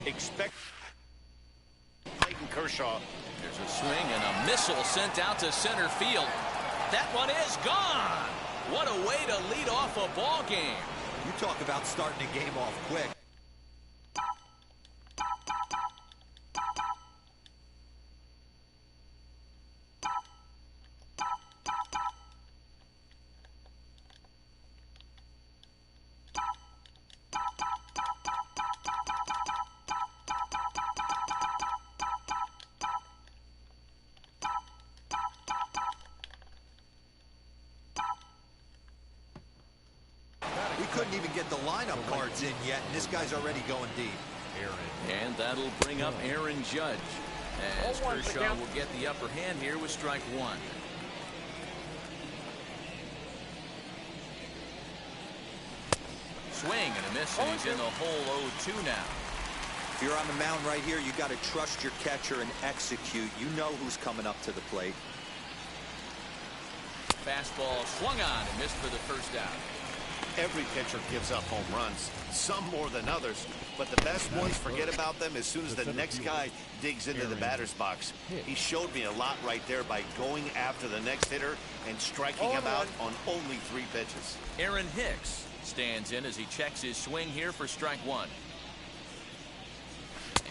Expect Clayton Kershaw. There's a swing and a missile sent out to center field. That one is gone. What a way to lead off a ball game. You talk about starting a game off quick. We couldn't even get the lineup cards in yet, and this guy's already going deep. And that'll bring up Aaron Judge, as Kershaw will get the upper hand here with strike one. Swing and a miss, and he's in the hole 0-2 now. If you're on the mound right here, you got to trust your catcher and execute. You know who's coming up to the plate. Fastball swung on and missed for the first out. Every pitcher gives up home runs, some more than others, but the best ones forget about them as soon as the next guy digs into the batter's box. He showed me a lot right there by going after the next hitter and striking him out on only 3 pitches. Aaron Hicks stands in as he checks his swing here for strike one.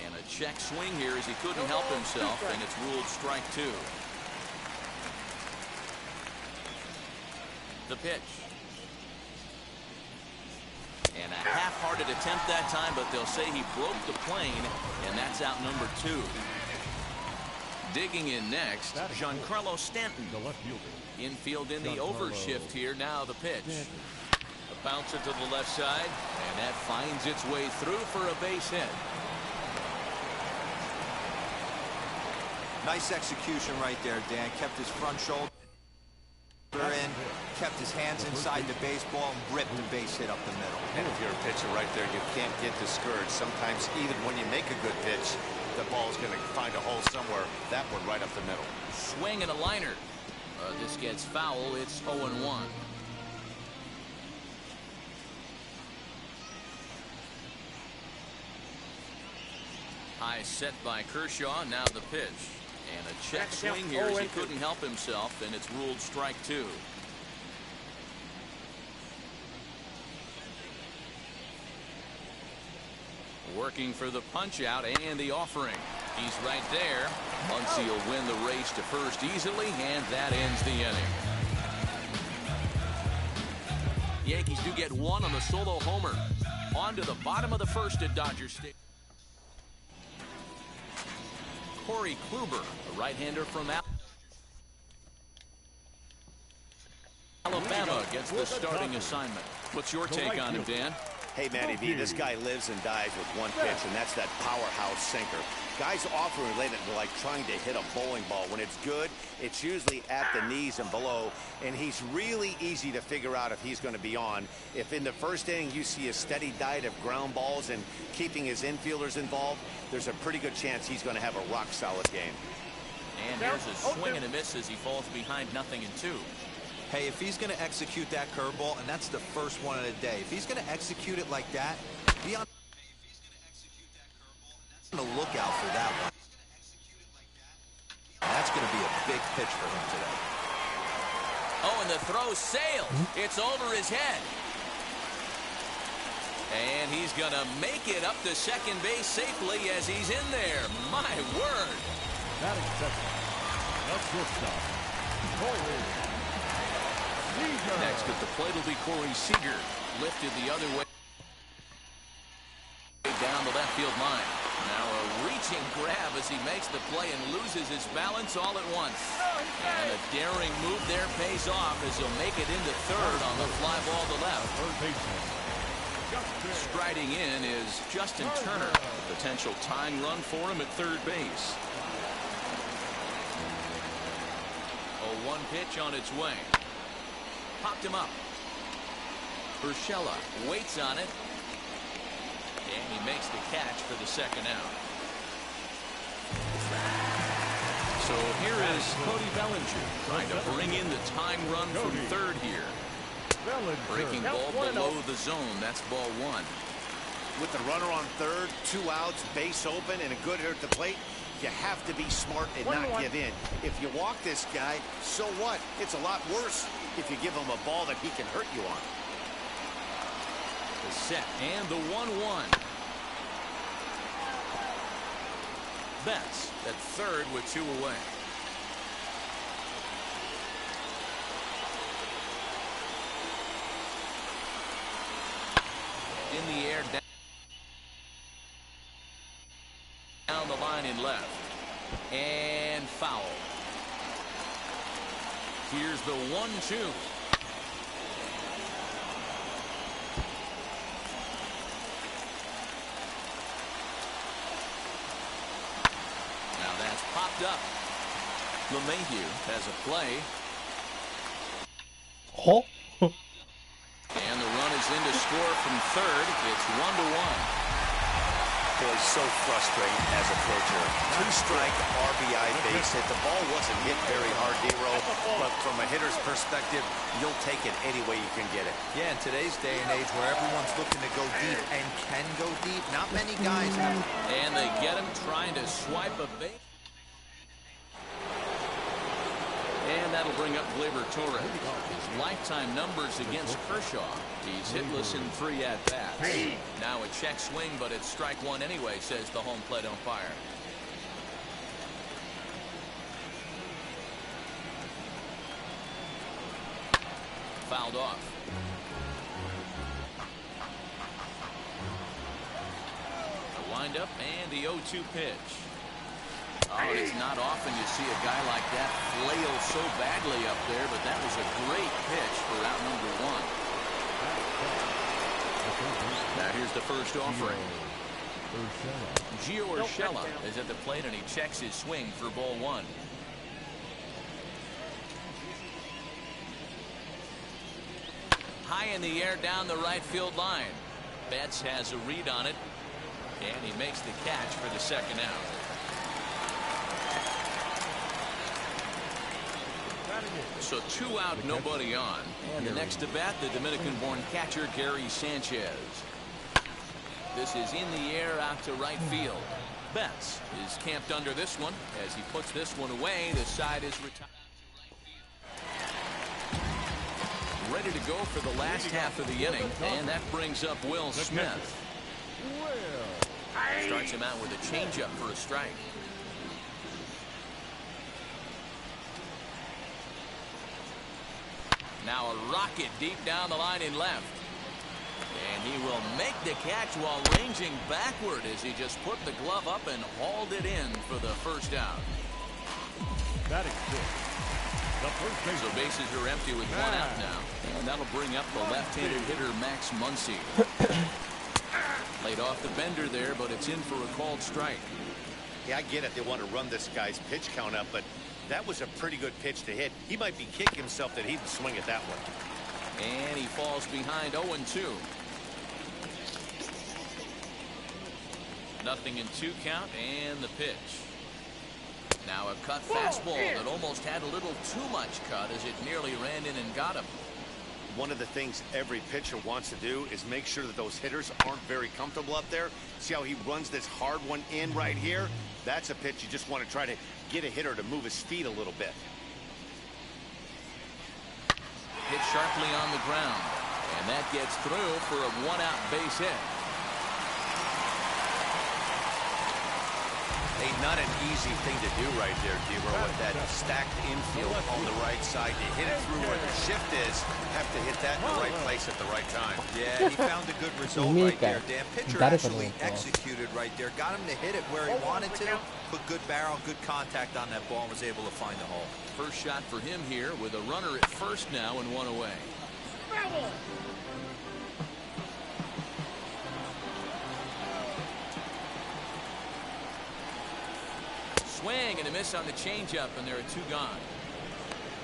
And a check swing here as he couldn't help himself, and it's ruled strike two. The pitch. And a half-hearted attempt that time, but they'll say he broke the plane, and that's out number 2. Digging in next, Giancarlo Stanton. Infield in the overshift here. Now the pitch. A bouncer to the left side, and that finds its way through for a base hit. Nice execution right there, Dan. Kept his front shoulder in, kept his hands inside the baseball, and ripped the base hit up the middle. And if you're a pitcher right there, you can't get discouraged. Sometimes even when you make a good pitch, the ball's going to find a hole somewhere. That one right up the middle. Swing and a liner. This gets foul. It's 0-1. High set by Kershaw. Now the pitch. And a check swing here as he couldn't help himself, and it's ruled strike 2. Working for the punch out and the offering. He's right there. Muncy will win the race to first easily, and that ends the inning. Yankees do get one on the solo homer. On to the bottom of the first at Dodger Stadium. Corey Kluber, a right-hander from Alabama, gets the starting assignment. What's your take on him, Dan? Hey, Manny B, this guy lives and dies with one pitch, and that's that powerhouse sinker. Guys often relate it to like trying to hit a bowling ball. When it's good, it's usually at the knees and below, and he's really easy to figure out if he's going to be on. If in the first inning you see a steady diet of ground balls and keeping his infielders involved, there's a pretty good chance he's going to have a rock-solid game. And here's a swing and a miss as he falls behind 0-2. Hey, if he's going to execute that curveball, and that's the first one of the day, if he's going to execute it like that, be on the lookout for that one. And that's going to be a big pitch for him today. Oh, and the throw sails. It's over his head. And he's going to make it up to second base safely as he's in there. My word. Batting second. That's shortstop. Next at the plate will be Corey Seager. Lifted the other way down the left field line. Now a reaching grab as he makes the play and loses his balance all at once. And a daring move there pays off as he'll make it into third on the fly ball to left. Striding in is Justin Turner. A potential tying run for him at third base. A 1 pitch on its way. Popped him up. Urshela waits on it. And he makes the catch for the second out. So here is Cody Bellinger trying to bring in the tying run from third here. Breaking ball below the zone. That's ball 1. With the runner on third, 2 outs, base open, and a good hitter at the plate, you have to be smart and not give in. If you walk this guy, so what? It's a lot worse if you give him a ball that he can hurt you on. The set and the 1-1. Betts at third with 2 away. In the air, down the line in left, and foul. Here's the 1-2. Now that's popped up. LeMahieu has a play. Oh. And the run is in to score from third. It's 1-1. Boy, so frustrating as a pitcher. 2-strike RBI base hit. The ball wasn't hit very hard, D-Row, but from a hitter's perspective, you'll take it any way you can get it. Yeah, in today's day and age where everyone's looking to go deep and can go deep, not many guys have. And they get him trying to swipe a base. And that'll bring up Gleyber Torres. His lifetime numbers against Kershaw. He's hitless in 3 at-bats. Now a check swing, but it's strike 1 anyway, says the home plate umpire. Fouled off. The windup and the 0-2 pitch. Oh, it's not often you see a guy like that flail so badly up there, but that was a great pitch for out number 1. Now here's the first offering. Gio Urshela is at the plate, and he checks his swing for ball 1. High in the air down the right field line. Betts has a read on it, and he makes the catch for the second out. So 2 out, nobody on. And the next to bat, the Dominican-born catcher, Gary Sanchez. This is in the air out to right field. Betts is camped under this one. As he puts this one away, the side is retired. Ready to go for the last half of the inning, and that brings up Will Smith. Starts him out with a changeup for a strike. Now a rocket deep down the line in left. And he will make the catch while ranging backward as he just put the glove up and hauled it in for the first out. So bases are empty with 1 out now. And that'll bring up the left-handed hitter Max Muncy. Laid off the bender there, but it's in for a called strike. Yeah, I get it. They want to run this guy's pitch count up, but that was a pretty good pitch to hit. He might be kicking himself that he didn't swing at that one. And he falls behind 0-2. Nothing in 2 count, and the pitch. Now a cut fastball that almost had a little too much cut as it nearly ran in and got him. One of the things every pitcher wants to do is make sure that those hitters aren't very comfortable up there. See how he runs this hard one in right here? That's a pitch you just want to try to get a hitter to move his feet a little bit. Hit sharply on the ground, and that gets through for a 1-out base hit. Hey, not an easy thing to do right there, D-Row, with that stacked infield on the right side. To hit it through where the shift is, have to hit that in the right place at the right time. Yeah, he found a good result right there, Dan. Pitcher actually executed right there. Got him to hit it where he wanted to. Put good barrel, good contact on that ball, and was able to find the hole. First shot for him here with a runner at first now and 1 away. Swing and a miss on the changeup, and there are 2 gone.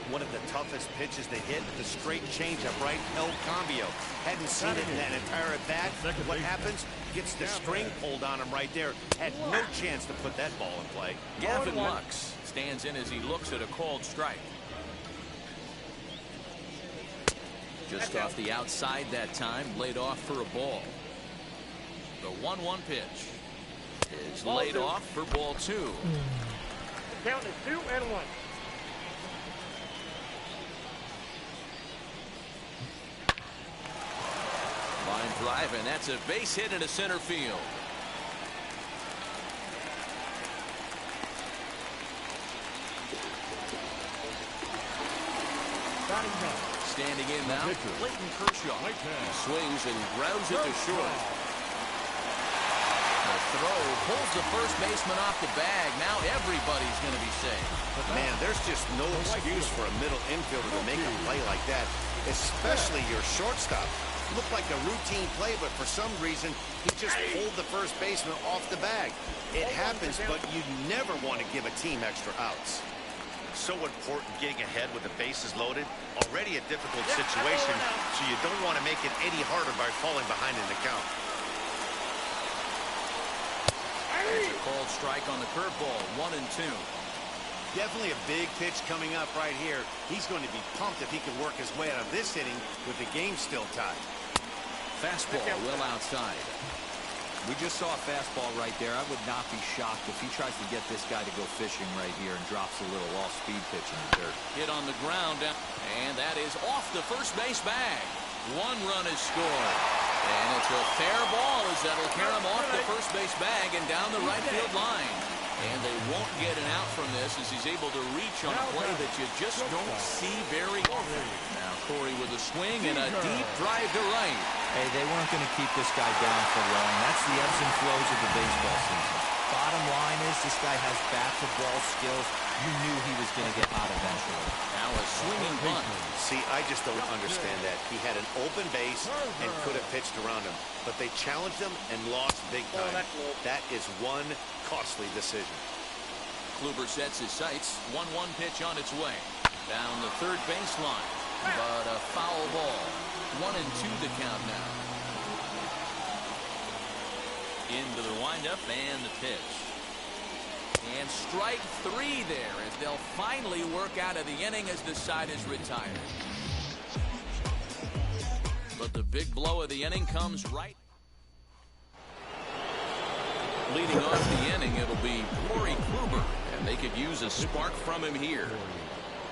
One of the toughest pitches to hit, the straight changeup, right? El Cambio. Hadn't seen it in that entire at bat. What happens? Gets the string pulled on him right there. Had no chance to put that ball in play. Gavin Lux stands in as he looks at a called strike. Just off the outside that time, laid off for a ball. The 1-1 pitch is laid off for ball 2. The count is 2-1. Line drive, and that's a base hit into center field. Standing in now, Clayton Kershaw. He swings and grounds it to short. The throw pulls the first baseman off the bag. Now everybody's going to be safe. Man, there's just no excuse for a middle infielder to make a play like that, especially your shortstop. Looked like a routine play, but for some reason, he just pulled the first baseman off the bag. It happens, but you never want to give a team extra outs. So important getting ahead with the bases loaded. Already a difficult situation, so you don't want to make it any harder by falling behind in the count. There's a called strike on the curveball, 1-2. Definitely a big pitch coming up right here. He's going to be pumped if he can work his way out of this inning with the game still tied. Fastball well outside. We just saw a fastball right there. I would not be shocked if he tries to get this guy to go fishing right here and drops a little off-speed pitch in the dirt. Hit on the ground, and that is off the first base bag. 1 run is scored. And it's a fair ball as that'll carry him off the first base bag and down the right field line. And they won't get an out from this as he's able to reach on a play that you just don't see very often. Now Corey with a swing and a deep drive to right. Hey, they weren't going to keep this guy down for long. That's the ebbs and flows of the baseball season. Bottom line is this guy has bat-to-ball skills. You knew he was going to get hot eventually. Now a swinging bunt. See, I just don't understand that. He had an open base and could have pitched around him, but they challenged him and lost big time. That is one costly decision. Kluber sets his sights. 1-1 pitch on its way. Down the third baseline, but a foul ball. 1-2 the count now. Into the windup and the pitch. And strike 3 there as they'll finally work out of the inning as the side is retired. But the big blow of the inning comes right. Leading off the inning, it'll be Corey Kluber, and they could use a spark from him here.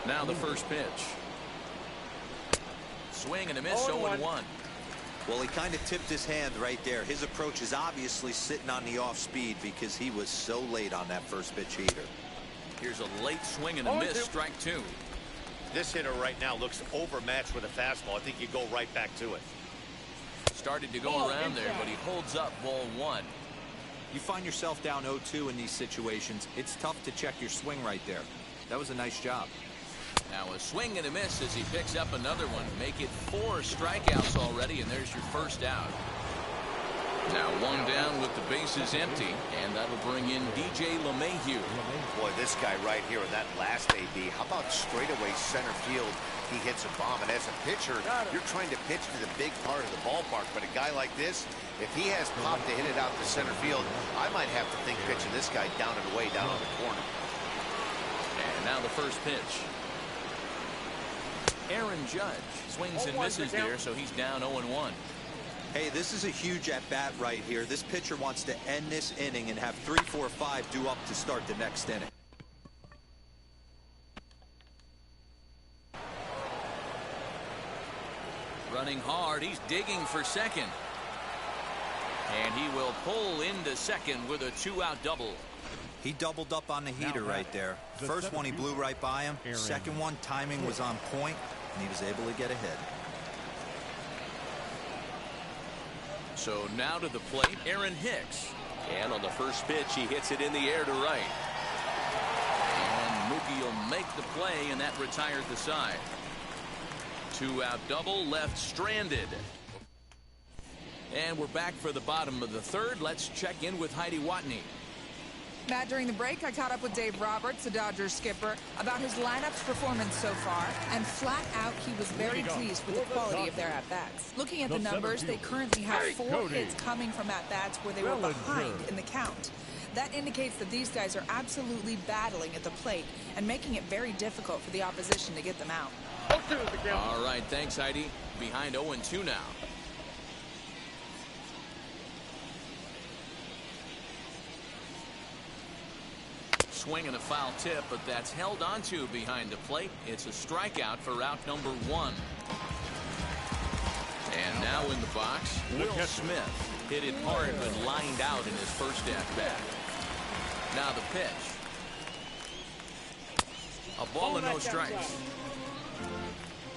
Now the first pitch. Swing and a miss, 0-1. Well, he kind of tipped his hand right there. His approach is obviously sitting on the off speed because he was so late on that first pitch heater. Here's a late swing and a miss, strike 2. This hitter right now looks overmatched with a fastball. I think you go right back to it. Started to go around there, but he holds up ball 1. You find yourself down 0-2 in these situations. It's tough to check your swing right there. That was a nice job. Now a swing and a miss as he picks up another one. Make it 4 strikeouts already, and there's your first out. Now 1 down with the bases empty, and that'll bring in DJ LeMahieu. Boy, this guy right here in that last AB, how about straightaway center field? He hits a bomb, and as a pitcher, you're trying to pitch to the big part of the ballpark, but a guy like this, if he has pop to hit it out to center field, I might have to think pitching this guy down and away down on the corner. And now the first pitch. Aaron Judge swings and misses there, so he's down 0-1. Hey, this is a huge at-bat right here. This pitcher wants to end this inning and have 3, 4, 5 due up to start the next inning. Running hard, he's digging for second. And he will pull into second with a 2-out double. He doubled up on the heater right there. First one he blew right by him. Second one, timing was on point, and he was able to get ahead. So now to the plate, Aaron Hicks. And on the first pitch, he hits it in the air to right. And Mookie will make the play, and that retired the side. 2-out double, left stranded. And we're back for the bottom of the third. Let's check in with Heidi Watney. Matt, during the break, I caught up with Dave Roberts, the Dodgers skipper, about his lineup's performance so far, and flat out, he was very pleased with the quality of their at-bats. Looking at the numbers, they currently have 4 hits coming from at-bats where they were behind in the count. That indicates that these guys are absolutely battling at the plate and making it very difficult for the opposition to get them out. All right, thanks, Heidi. Behind 0-2 now. swing and a foul tip, but that's held onto behind the plate. It's a strikeout for out number 1. And now in the box, Will Smith hit it hard but lined out in his first at-bat. Now the pitch. A ball and no strikes.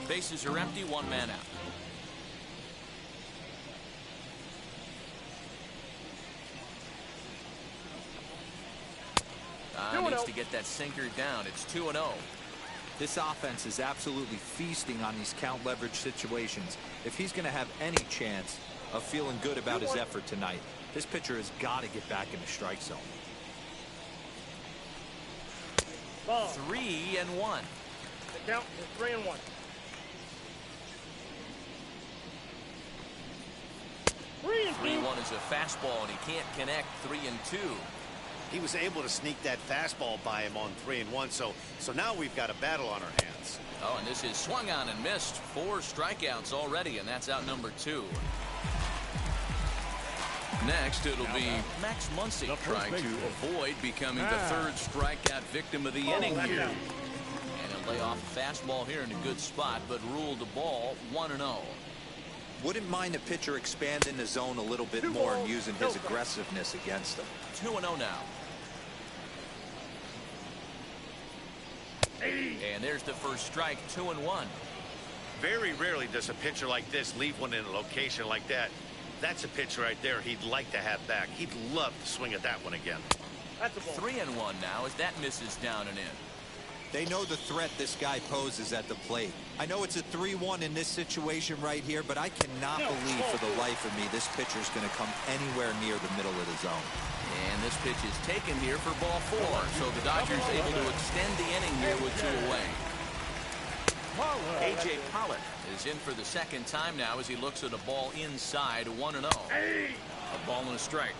Bases are empty, 1 man out. Needs to get that sinker down. It's 2-0. This offense is absolutely feasting on these count leverage situations. If he's going to have any chance of feeling good about his effort tonight, this pitcher has got to get back in the strike zone. 3-1. The count is 3-1. Three and 1 is a fastball, and he can't connect. 3-2. He was able to sneak that fastball by him on 3-1, so now we've got a battle on our hands. Oh, and this is swung on and missed. 4 strikeouts already, and that's out number 2. Next, it'll be Max Muncy trying to avoid becoming the 3rd strikeout victim of the inning here. And he'll lay off a fastball here in a good spot, but ruled the ball 1-0. Wouldn't mind a pitcher expanding the zone a little bit more and using his aggressiveness against them. 2-0 now. And there's the first strike. 2-1. Very rarely does a pitcher like this leave one in a location like that. That's a pitch right there he'd like to have back. He'd love to swing at that one again. That's a ball. 3-1 now as that misses down and in. They know the threat this guy poses at the plate. I know it's a 3-1 in this situation right here, but I cannot believe for the life of me this pitcher's going to come anywhere near the middle of the zone. And this pitch is taken here for ball 4. So the Dodgers able to extend the inning here with 2 away. A.J. Pollock is in for the 2nd time now as he looks at a ball inside. 1-0. A ball and a strike.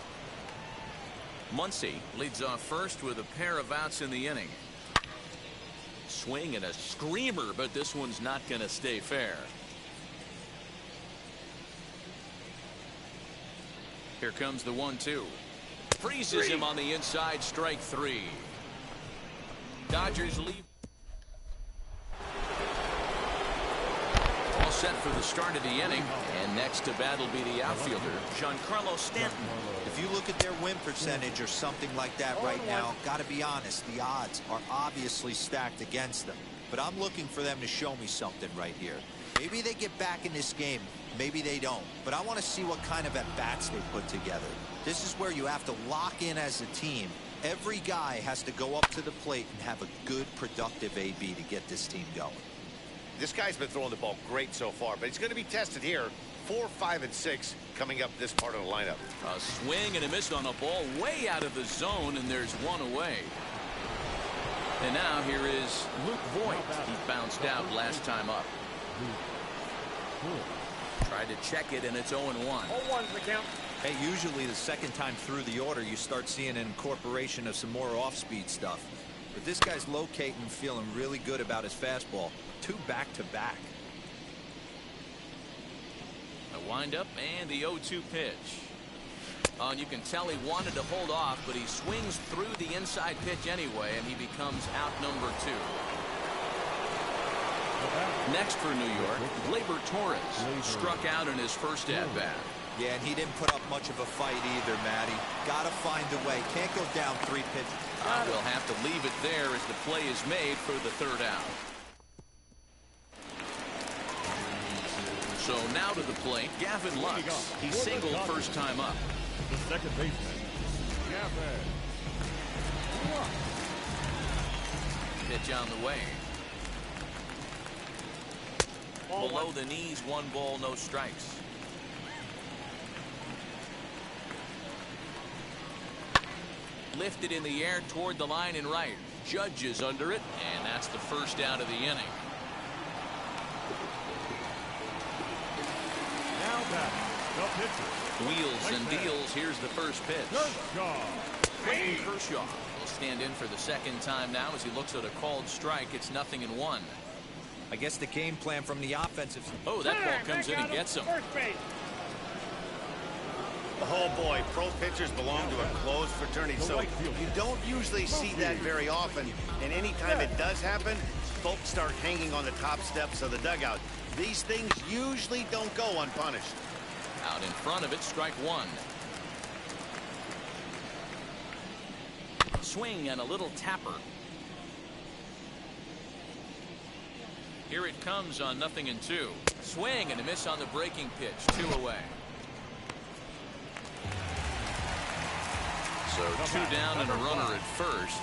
Muncy leads off first with a pair of outs in the inning. Swing and a screamer, but this one's not going to stay fair. Here comes the 1-2. Freezes him on the inside. Strike 3. Dodgers leave. All set for the start of the inning. And next to bat will be the outfielder, Giancarlo Stanton. If you look at their win percentage or something like that right now, got to be honest, the odds are obviously stacked against them. But I'm looking for them to show me something right here. Maybe they get back in this game. Maybe they don't. But I want to see what kind of at-bats they put together. This is where you have to lock in as a team. Every guy has to go up to the plate and have a good, productive AB to get this team going. This guy's been throwing the ball great so far, but he's going to be tested here. 4, 5, and 6 coming up this part of the lineup. A swing and a miss on a ball way out of the zone, and there's 1 away. And now here is Luke Voigt. He bounced out last time up. Tried to check it, and it's 0-1. 0-1's the count. Hey, usually the 2nd time through the order, you start seeing an incorporation of some more off-speed stuff. But this guy's locating and feeling really good about his fastball. 2 back-to-back. A windup and the 0-2 pitch. Oh, and you can tell he wanted to hold off, but he swings through the inside pitch anyway, and he becomes out number 2. Next for New York, Gleyber Torres struck out in his first at-bat. Yeah, and he didn't put up much of a fight either, Matty. Gotta find a way. Can't go down 3 pitches. We'll have to leave it there as the play is made for the 3rd out. So now to the plate, Gavin Lux. He singled first time up. The second baseman, Gavin Lux. Pitch on the way. Below the knees, 1 ball, no strikes. Lifted in the air toward the line and right. Judge is under it, and that's the first out of the inning. Now batting, the pitcher. Wheels and deals. Here's the first pitch. Clayton Kershaw will stand in for the 2nd time now as he looks at a called strike. It's 0-1. I guess the game plan from the offensive. Oh, that ball comes in and gets him. First base. Oh, boy, pro pitchers belong to a closed fraternity, so you don't usually see that very often. And anytime it does happen, folks start hanging on the top steps of the dugout. These things usually don't go unpunished. Out in front of it, strike one. Swing and a little tapper. Here it comes on 0-2. Swing and a miss on the breaking pitch. 2 away. So 2 down and a runner at first.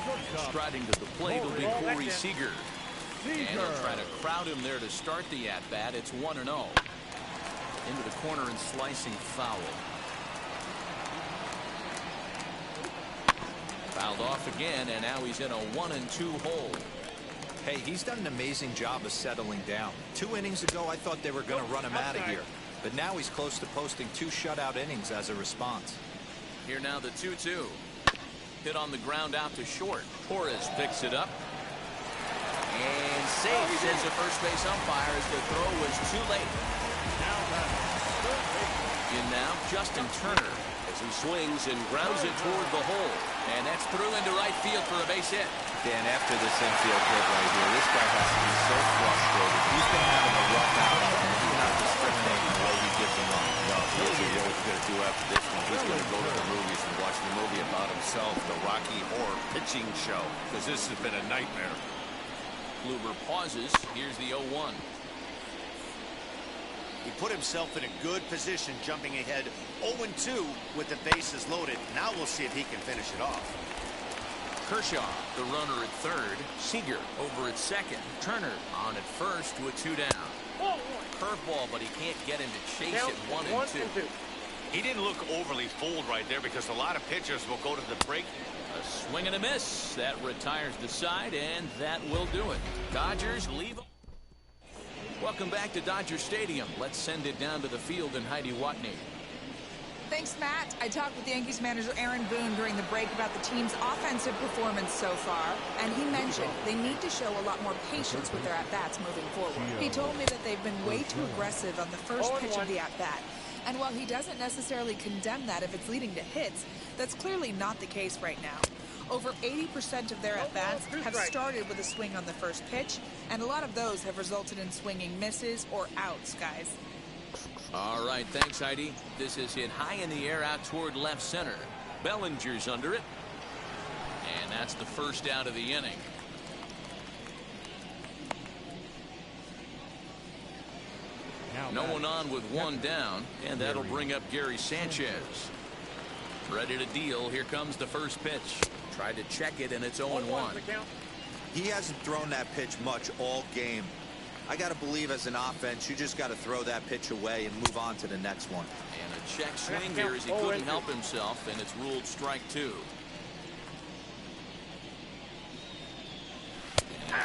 Striding to the plate will be Corey Seager. And he'll try to crowd him there to start the at-bat. It's 1-0. Into the corner and slicing foul. Fouled off again, and now he's in a 1-2 hole. Hey, he's done an amazing job of settling down. 2 innings ago, I thought they were going to run him out of here. But now he's close to posting 2 shutout innings as a response. Here now the 2-2. Hit on the ground out to short. Torres picks it up. And safe, says the first base umpire, as the throw was too late. In now, Justin Turner, as he swings and grounds it toward the hole. And that's through into right field for a base hit. Dan, after this infield hit right here, this guy has to be so frustrated. He's been having a rough outing, and he's not discriminating the way he gives them up. No, here's what he's going to do after this one. He's going to go to the movies and watch the movie about himself, the Rocky Horror Pitching Show, because this has been a nightmare. Kluber pauses. Here's the 0-1. He put himself in a good position, jumping ahead 0-2 with the bases loaded. Now we'll see if he can finish it off. Kershaw, the runner at third. Seager over at second. Turner on at first with 2 down. Curveball, but he can't get him to chase it 1-2. He didn't look overly fooled right there, because a lot of pitchers will go to the break. A swing and a miss. That retires the side, and that will do it. Dodgers leave. Welcome back to Dodger Stadium. Let's send it down to the field and Heidi Watney. Thanks, Matt. I talked with Yankees manager Aaron Boone during the break about the team's offensive performance so far, and he mentioned they need to show a lot more patience with their at-bats moving forward. He told me that they've been way too aggressive on the first pitch of the at-bat, and while he doesn't necessarily condemn that if it's leading to hits, that's clearly not the case right now. Over 80% of their at-bats have started with a swing on the first pitch, and a lot of those have resulted in swinging misses or outs, guys. All right, thanks, Heidi. This is hit high in the air out toward left center. Bellinger's under it. And that's the first out of the inning. No one on with 1 down, and that'll bring up Gary Sanchez. Ready to deal. Here comes the first pitch. Tried to check it, and it's 0-1. He hasn't thrown that pitch much all game. I got to believe as an offense, you just got to throw that pitch away and move on to the next one. And a check swing here as he couldn't help himself, and it's ruled strike 2.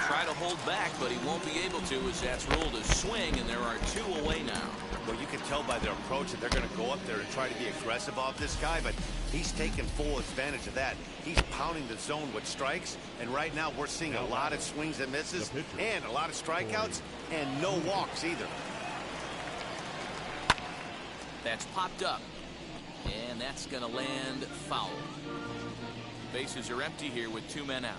Try to hold back, but he won't be able to, as that's ruled a swing, and there are 2 away now. Well, you can tell by their approach that they're going to go up there and try to be aggressive off this guy, but he's taking full advantage of that. He's pounding the zone with strikes, and right now we're seeing a lot of swings and misses and a lot of strikeouts and no walks either. That's popped up, and that's going to land foul. Bases are empty here with 2 men out.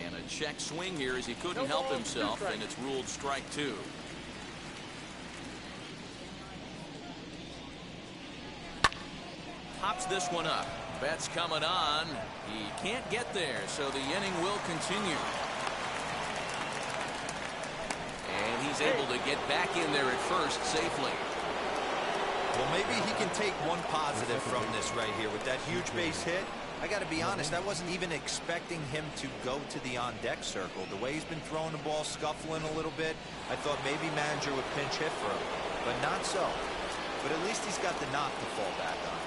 And a check swing here as he couldn't help himself, and it's ruled strike 2. Pops this one up. Bet's coming on. He can't get there, so the inning will continue. And he's able to get back in there at first safely. Well, maybe he can take one positive from this right here with that huge base hit. I got to be honest, I wasn't even expecting him to go to the on-deck circle. The way he's been throwing the ball, scuffling a little bit, I thought maybe manager would pinch hit for him, but not so. But at least he's got the knock to fall back on.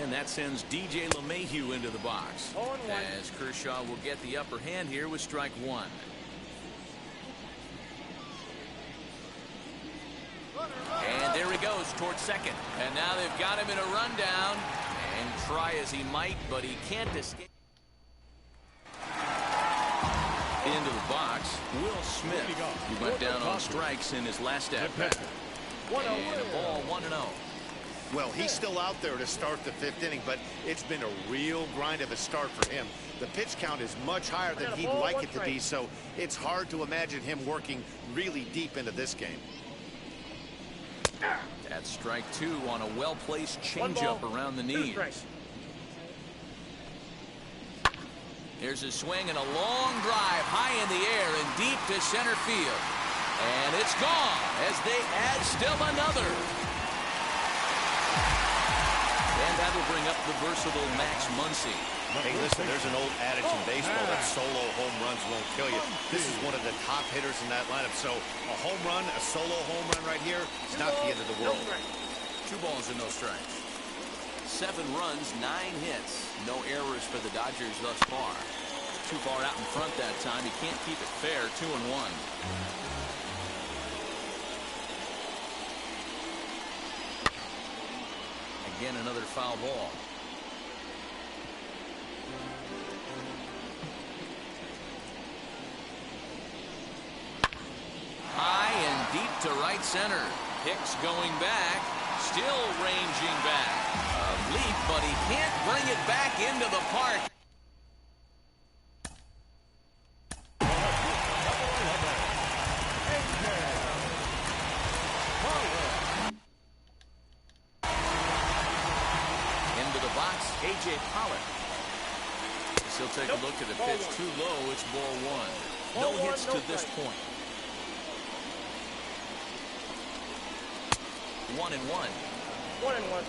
And that sends DJ LeMahieu into the box, as Kershaw will get the upper hand here with strike 1. And there he goes towards second. And now they've got him in a rundown. And try as he might, but he can't escape. Into the box, Will Smith. He went down on strikes in his last at-bat. And a ball 1-0. Well, he's still out there to start the 5th inning, but it's been a real grind of a start for him. The pitch count is much higher than he'd like it to be, so it's hard to imagine him working really deep into this game. That's strike 2 on a well-placed changeup around the knees. There's a swing and a long drive high in the air and deep to center field. And it's gone as they add still another. And that'll bring up the versatile Max Muncy. Hey, listen, there's an old adage in baseball that solo home runs won't kill you. This is one of the top hitters in that lineup. So a home run, a solo home run right here, it's not the end of the world. 2 balls and no strikes. 7 runs, 9 hits. No errors for the Dodgers thus far. Too far out in front that time. He can't keep it fair. 2-1. Again, another foul ball. High and deep to right center. Hicks going back. Still ranging back. A leap, but he can't bring it back into the park. A.J. Pollock. He'll take a look at the pitch too low. It's ball 1. No hits to this point. 1-1. 1-1.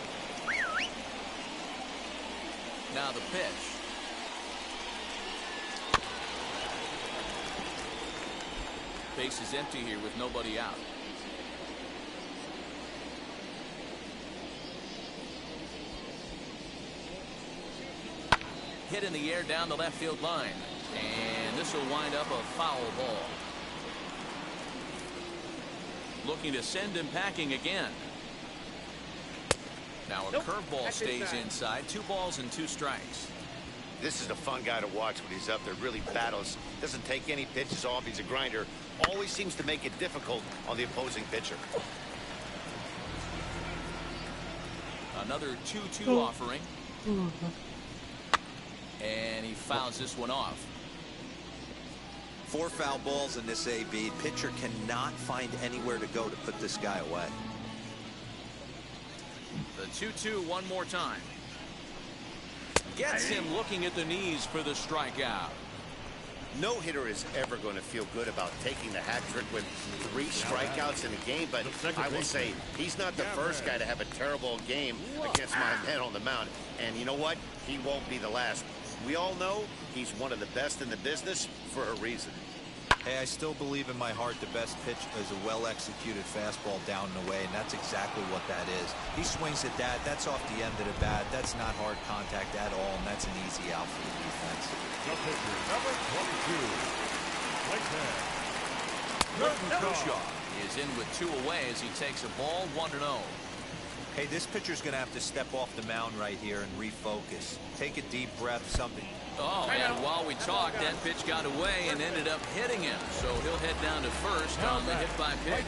Now the pitch. Base is empty here with nobody out. Hit in the air down the left field line. And this will wind up a foul ball. Looking to send him packing again. Now a curveball stays inside. 2 balls and 2 strikes. This is a fun guy to watch when he's up there. Really battles. Doesn't take any pitches off. He's a grinder. Always seems to make it difficult on the opposing pitcher. Another 2-2 offering. And he fouls this one off. 4 foul balls in this AB. Pitcher cannot find anywhere to go to put this guy away. The 2-2 one more time. Gets him looking at the knees for the strikeout. No hitter is ever going to feel good about taking the hat trick with 3 strikeouts in a game, but I will say he's not the first guy to have a terrible game against my man on the mound. And you know what? He won't be the last. We all know he's one of the best in the business for a reason. Hey, I still believe in my heart the best pitch is a well-executed fastball down and away, and that's exactly what that is. He swings at that. That's off the end of the bat. That's not hard contact at all, and that's an easy out for the defense. Number 22, right there. Kershaw is in with 2 away as he takes a ball 1-0. Hey, this pitcher's going to have to step off the mound right here and refocus. Take a deep breath, something. Oh, and while we talked, that pitch got away and ended up hitting him. So he'll head down to first on the hit by pitch.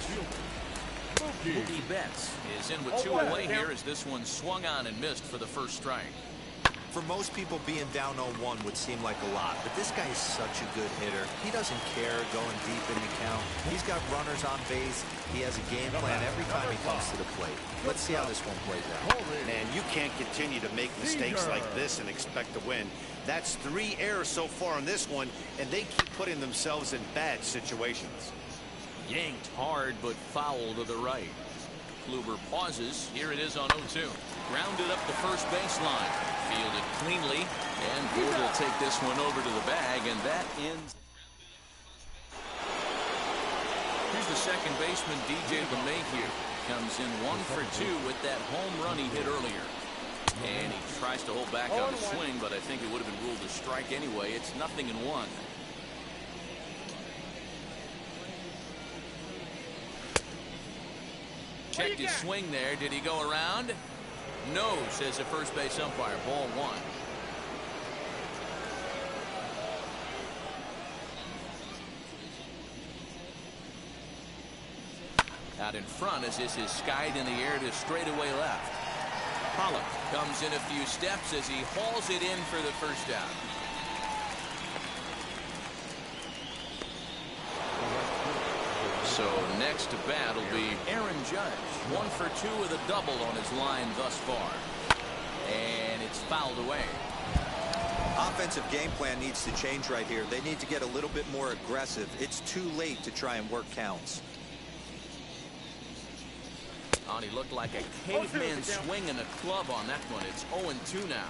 Mookie Betts is in with 2 away here as this one swung on and missed for the first strike. For most people, being down 0-1 would seem like a lot, but this guy is such a good hitter. He doesn't care going deep in the count. He's got runners on base. He has a game plan every time he comes to the plate. Let's see how this one plays out. Man, you can't continue to make mistakes like this and expect to win. That's 3 errors so far in this one, and they keep putting themselves in bad situations. Yanked hard, but foul to the right. Kluber pauses. Here it is on 0-2. Grounded up the first baseline. Fielded cleanly. And Ford will take this one over to the bag, and that ends. Here's the second baseman, DJ LeMahieu. Comes in 1 for 2 with that home run he hit earlier. And he tries to hold back on the swing, but I think it would have been ruled a strike anyway. It's 0-1. Checked his swing there. Did he go around? No, says the first base umpire. Ball 1. Out in front as this is skied in the air to straightaway left. Pollock comes in a few steps as he hauls it in for the first down. So next to bat will be Aaron Judge. 1 for 2 with a double on his line thus far. And it's fouled away. Offensive game plan needs to change right here. They need to get a little bit more aggressive. It's too late to try and work counts. He looked like a caveman swinging a club on that one. It's 0-2 now.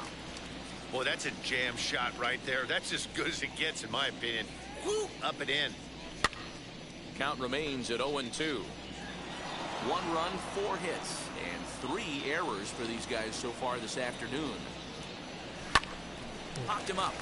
Boy, that's a jam shot right there. That's as good as it gets, in my opinion. Woo, up and in. Count remains at 0-2. 1 run, 4 hits, and 3 errors for these guys so far this afternoon. Popped him up.